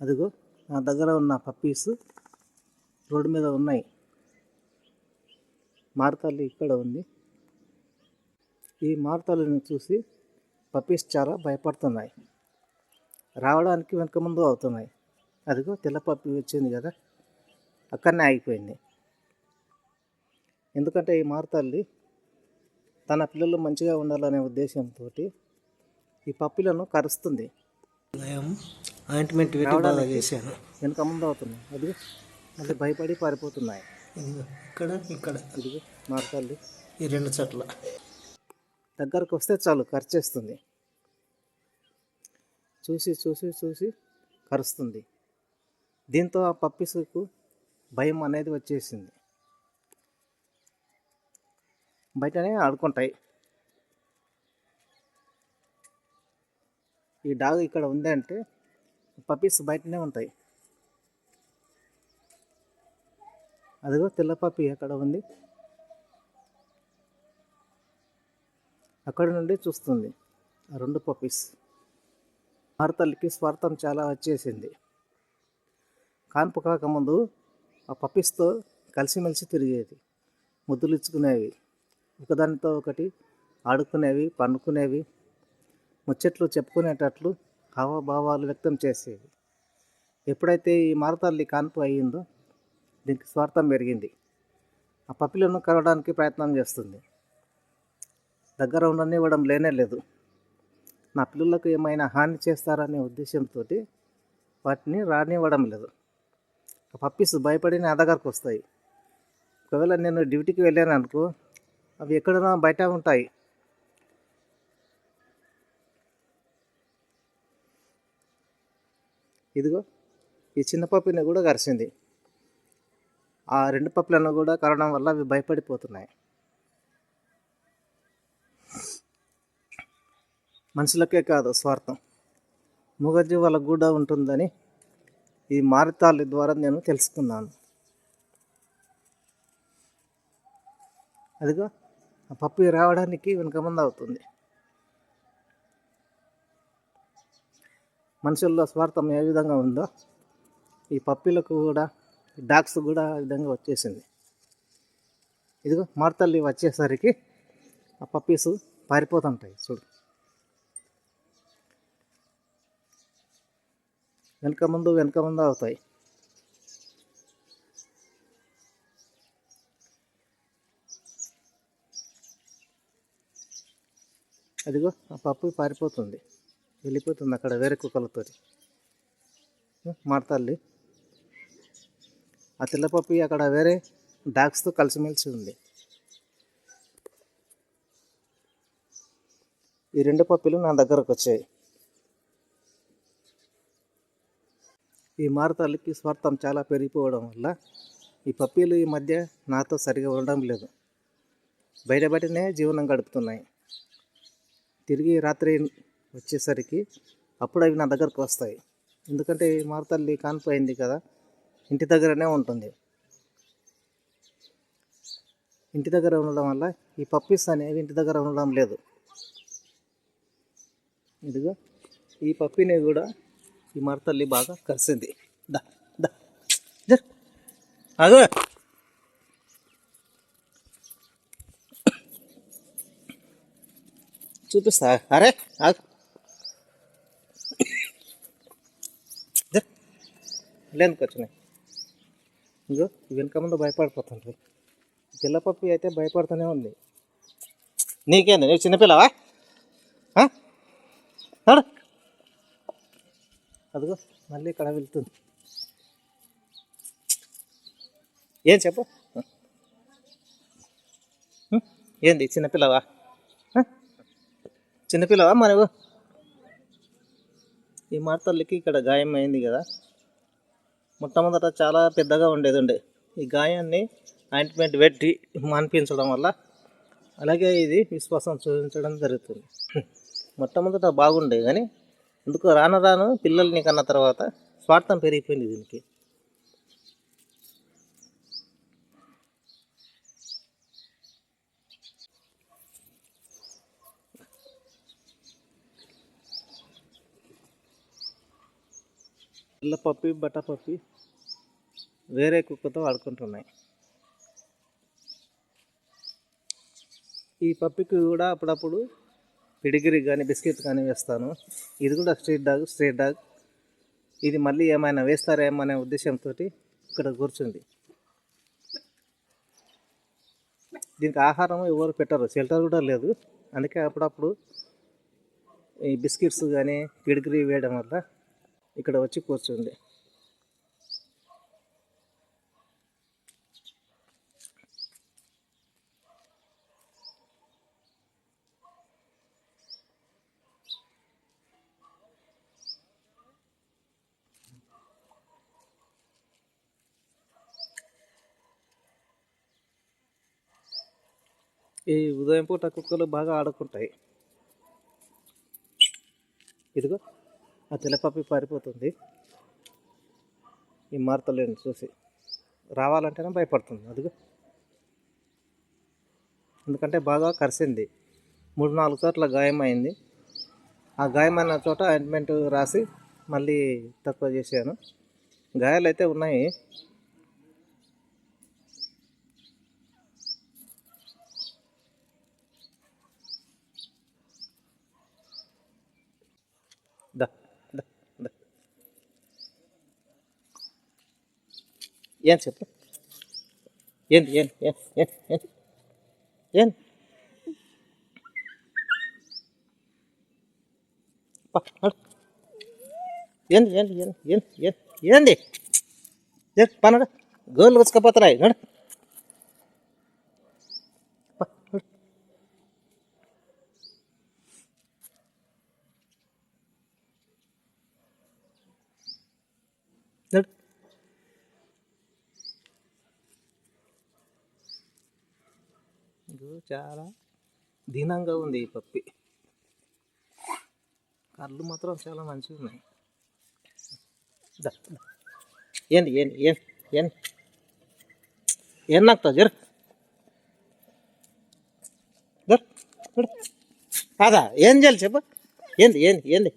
అదిగో నా దగ్గర ఉన్న పప్పీస్ రోడ్డు మీద ఉన్నాయి. మారతల్లి ఇక్కడ ఉంది. ఈ మారతల్లిని చూసి పప్పీస్ చాలా భయపడుతున్నాయి. రావడానికి వెనక ముందు అవుతున్నాయి. అదిగో తెల్ల పప్పి వచ్చింది కదా, అక్కడనే ఆగిపోయింది. ఎందుకంటే ఈ మారతల్లి తన పిల్లలు మంచిగా ఉండాలనే ఉద్దేశంతో ఈ పప్పిలను కరుస్తుంది. ఆయింట్మెంట్ పెట్టి బాగా చేశాను. వెనక ముందు అవుతున్నాయి. అది మళ్ళీ భయపడి పారిపోతున్నాయి. ఇక్కడ ఇదిగో మారతల్లి ఈ రెండు చోట్ల దగ్గరకు వస్తే చాలు కరిచేస్తుంది. చూసి చూసి చూసి కరుస్తుంది. దీంతో ఆ పప్పీస్కు భయం అనేది వచ్చేసింది. బయటనే ఆడుకుంటాయి. ఈ డాగ్ ఇక్కడ ఉంది అంటే పప్పీస్ బయటనే ఉంటాయి. అదిగో తెల్ల పప్పి అక్కడ ఉంది, అక్కడ నుండి చూస్తుంది ఆ రెండు పప్పీస్. మారతల్లికి స్వార్థం చాలా వచ్చేసింది. కాన్పు కాకముందు ఆ పప్పీస్తో కలిసిమెలిసి తిరిగేది, ముద్దులు ఇచ్చుకునేవి, ఒకదానితో ఒకటి ఆడుకునేవి, పండుకునేవి, ముచ్చట్లు చెప్పుకునేటట్లు హావభావాలు వ్యక్తం చేసేవి. ఎప్పుడైతే ఈ మారతల్లి కాన్పు అయ్యిందో దీనికి స్వార్థం పెరిగింది. ఆ పప్పిలను కలవడానికి ప్రయత్నం చేస్తుంది. దగ్గర ఉండనివ్వడం లేనే లేదు. నా పిల్లలకు ఏమైనా హాని చేస్తారనే ఉద్దేశంతో వాటిని రానివ్వడం లేదు. ఆ పప్పీస్ భయపడి నా దగ్గరకు వస్తాయి. ఒకవేళ నేను డ్యూటీకి వెళ్ళాను అనుకో, అవి ఎక్కడైనా బయట ఉంటాయి. ఇదిగో ఈ చిన్న పప్పిని కూడా కరిచింది. ఆ రెండు పప్పులను కూడా కరవడం వల్ల అవి భయపడిపోతున్నాయి. మనుషులకే కాదు స్వార్థం, మూగజీవాలకు కూడా ఉంటుందని ఈ మారతల్లి ద్వారా నేను తెలుసుకున్నాను. అదిగో ఆ పప్పి రావడానికి వెనుక ముందు అవుతుంది. మనుషుల్లో స్వార్థం ఏ విధంగా ఉందో ఈ పప్పీలకు కూడా, డాగ్స్ కూడా ఆ విధంగా వచ్చేసింది. ఇదిగో మారతల్లి వచ్చేసరికి ఆ పప్పీస్ పారిపోతుంటాయి. చూడు, వెనక ముందు అవుతాయి. అదిగో ఆ పప్పి పారిపోతుంది, వెళ్ళిపోతుంది అక్కడ వేరే కుక్కలతో. మారతల్లి ఆ తెల్ల పప్పి అక్కడ వేరే డాగ్స్తో కలిసిమెలిసి ఉంది. ఈ రెండు పప్పీలు నా దగ్గరకు వచ్చాయి. ఈ మారతల్లికి స్వార్థం చాలా పెరిగిపోవడం వల్ల ఈ పప్పీలు ఈ మధ్య నాతో సరిగా ఉండడం లేదు. బయటనే జీవనం గడుపుతున్నాయి. తిరిగి రాత్రి వచ్చేసరికి అప్పుడు అవి నా దగ్గరకు వస్తాయి. ఎందుకంటే ఈ మారతల్లి కాన్పు అయింది కదా, ఇంటి దగ్గరనే ఉంటుంది. ఇంటి దగ్గర ఉండడం వల్ల ఈ పప్పీస్ అనేవి ఇంటి దగ్గర ఉండడం లేదు. ఇదిగో ఈ పప్పిని కూడా ఈ మారతల్లి బాగా కరిసింది. దా దా జర్ ఆగు, చూపిస్తా. అరే ఆగు, జర్ లేనికి వచ్చినాయి. ఇగో వెనక ముందు భయపడిపోతుంది. తెల్ల పప్పి అయితే భయపడుతూనే ఉంది. నీకేంది, నీకు చిన్నపిల్లవా? నడు. అదిగో మళ్ళీ ఇక్కడ వెళ్తుంది. ఏం చెప్పు, ఏంది చిన్నపిల్లవా? చిన్నపిల్లవా మనవు? ఈ మారతల్లికి ఇక్కడ గాయం అయింది కదా, మొట్టమొదట చాలా పెద్దగా ఉండేది. ఈ గాయాన్ని ఆయింట్మెంట్ పెట్టి మాన్పించడం వల్ల, అలాగే ఇది విశ్వాసం చూపించడం జరుగుతుంది. మొట్టమొదట బాగుండే కానీ ఎందుకు రాను రాను పిల్లల్ని కన్న తర్వాత స్వార్థం పెరిగిపోయింది దీనికి. పిల్ల పప్పి బట్ట పప్పి వేరే కుక్కతో ఆడుకుంటున్నాయి. ఈ పప్పికి కూడా అప్పుడప్పుడు పిడిగిరి కానీ బిస్కెట్ కానీ వేస్తాను. ఇది కూడా స్ట్రీట్ డాగ్. ఇది మళ్ళీ ఏమైనా వేస్తారేమో అనే ఉద్దేశంతో ఇక్కడ కూర్చుంది. దీనికి ఆహారం ఎవరు పెట్టరు, షెల్టర్ కూడా లేదు. అందుకే అప్పుడప్పుడు ఈ బిస్కెట్స్ కానీ పిడిగిరి వేయడం వల్ల ఇక్కడ వచ్చి కూర్చుంది. ఈ ఉదయం పూట కుక్కలు బాగా ఆడుకుంటాయి. ఇదిగో ఆ తెల్లపప్పి పారిపోతుంది. ఈ మార్తలేని చూసి రావాలంటేనే భయపడుతుంది. అదిగో, ఎందుకంటే బాగా కరిసింది. 3-4 చోట్ల గాయమైంది. ఆ గాయమైన చోట ఆయింట్మెంట్ రాసి మళ్ళీ తక్కువ చేశాను. గాయాలు అయితే ఉన్నాయి. దా దా దా ఏం చెప్పు, ఏంది ఏంది ఏంది ఏంది ఏంది ఏంది ఏంది ఏంది ఏంది ఏంది ఏంది పనడు గోళ్ళు వచ్చుకపోతున్నాయి. నడు నడు. చాలా దీనంగా ఉంది ఈ పప్పి. కళ్ళు మాత్రం చాలా మంచిగా ఉన్నాయి. దా, దా. ఏంది ఏంది ఏంది ఏంది ఏం నాకుతావు జరు జరు నడు. కాదా ఏం చేయాలి చెప్పు, ఏంది ఏంది ఏంది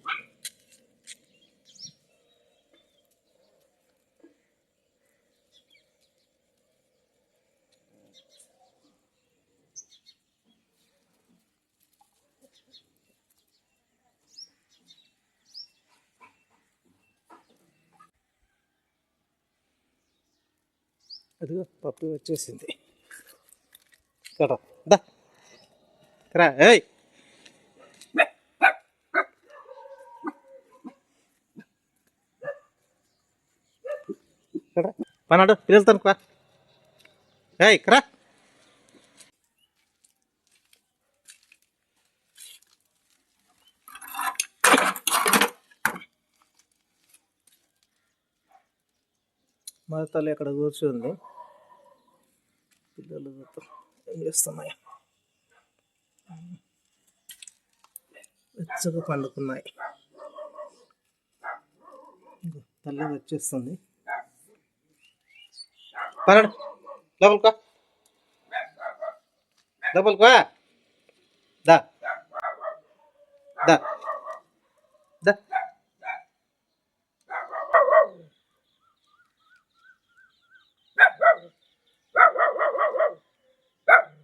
అదిగో పప్పి వచ్చేసింది. ఇక్కడ దా రా. ఏయ్ ఇక్కడ పనాడు పిల్లలతో రా. ఏయ్ రా. మా తల్లి అక్కడ కూర్చుంది. పిల్లలు ఏం చేస్తున్నాయి, వెచ్చగా పండుకున్నాయి. తల్లి వచ్చేస్తుంది. పన్నాడు లోపలికో లోపలికో దా దా